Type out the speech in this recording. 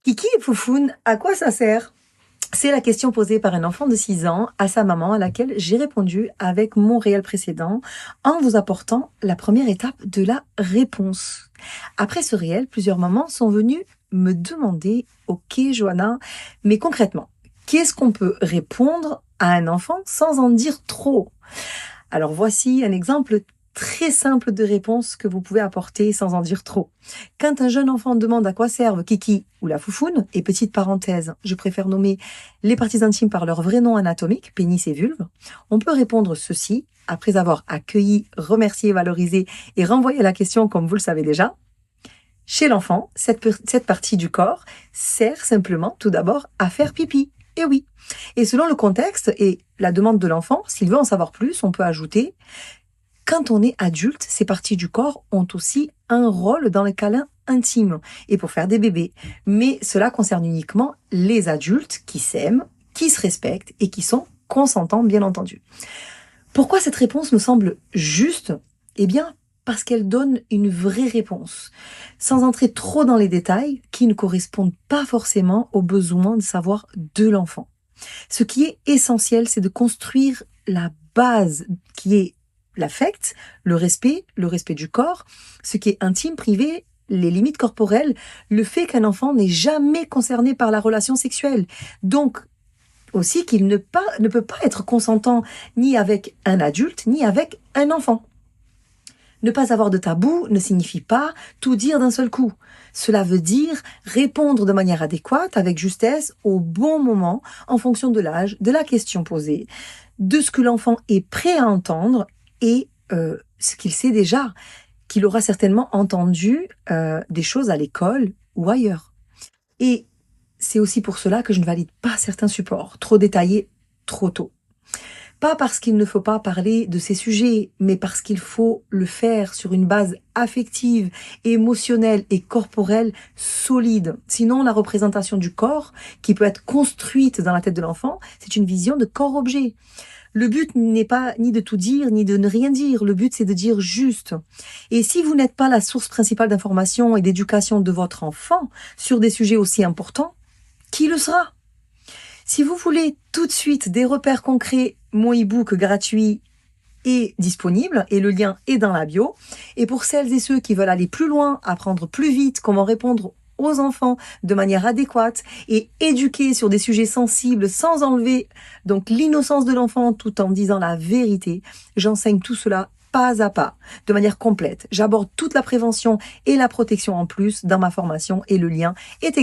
Kiki et Foufoune, à quoi ça sert? C'est la question posée par un enfant de 6 ans à sa maman à laquelle j'ai répondu avec mon réel précédent en vous apportant la première étape de la réponse. Après ce réel, plusieurs mamans sont venues me demander, ok Johanna, mais concrètement, qu'est-ce qu'on peut répondre à un enfant sans en dire trop? Alors voici un exemple très simple de réponse que vous pouvez apporter sans en dire trop. Quand un jeune enfant demande à quoi servent Kiki ou la Foufoune, et petite parenthèse, je préfère nommer les parties intimes par leur vrai nom anatomique, pénis et vulve, on peut répondre ceci, après avoir accueilli, remercié, valorisé et renvoyé la question comme vous le savez déjà. Chez l'enfant, cette partie du corps sert simplement tout d'abord à faire pipi. Et oui. Et selon le contexte et la demande de l'enfant, s'il veut en savoir plus, on peut ajouter: quand on est adulte, ces parties du corps ont aussi un rôle dans les câlins intimes et pour faire des bébés. Mais cela concerne uniquement les adultes qui s'aiment, qui se respectent et qui sont consentants, bien entendu. Pourquoi cette réponse me semble juste? Eh bien, parce qu'elle donne une vraie réponse, sans entrer trop dans les détails qui ne correspondent pas forcément aux besoins de savoir de l'enfant. Ce qui est essentiel, c'est de construire la base qui est l'affect, le respect du corps, ce qui est intime, privé, les limites corporelles, le fait qu'un enfant n'est jamais concerné par la relation sexuelle. Donc, aussi qu'il ne peut pas être consentant ni avec un adulte, ni avec un enfant. Ne pas avoir de tabou ne signifie pas tout dire d'un seul coup. Cela veut dire répondre de manière adéquate, avec justesse, au bon moment, en fonction de l'âge, de la question posée, de ce que l'enfant est prêt à entendre et ce qu'il sait déjà, qu'il aura certainement entendu des choses à l'école ou ailleurs. Et c'est aussi pour cela que je ne valide pas certains supports, trop détaillés, trop tôt. Pas parce qu'il ne faut pas parler de ces sujets, mais parce qu'il faut le faire sur une base affective, émotionnelle et corporelle solide. Sinon, la représentation du corps, qui peut être construite dans la tête de l'enfant, c'est une vision de corps-objet. Le but n'est pas ni de tout dire, ni de ne rien dire. Le but, c'est de dire juste. Et si vous n'êtes pas la source principale d'information et d'éducation de votre enfant sur des sujets aussi importants, qui le sera? Si vous voulez tout de suite des repères concrets, mon e-book gratuit est disponible et le lien est dans la bio. Et pour celles et ceux qui veulent aller plus loin, apprendre plus vite, comment répondre aux enfants de manière adéquate et éduquer sur des sujets sensibles sans enlever donc l'innocence de l'enfant tout en disant la vérité, j'enseigne tout cela pas à pas, de manière complète. J'aborde toute la prévention et la protection en plus dans ma formation et le lien est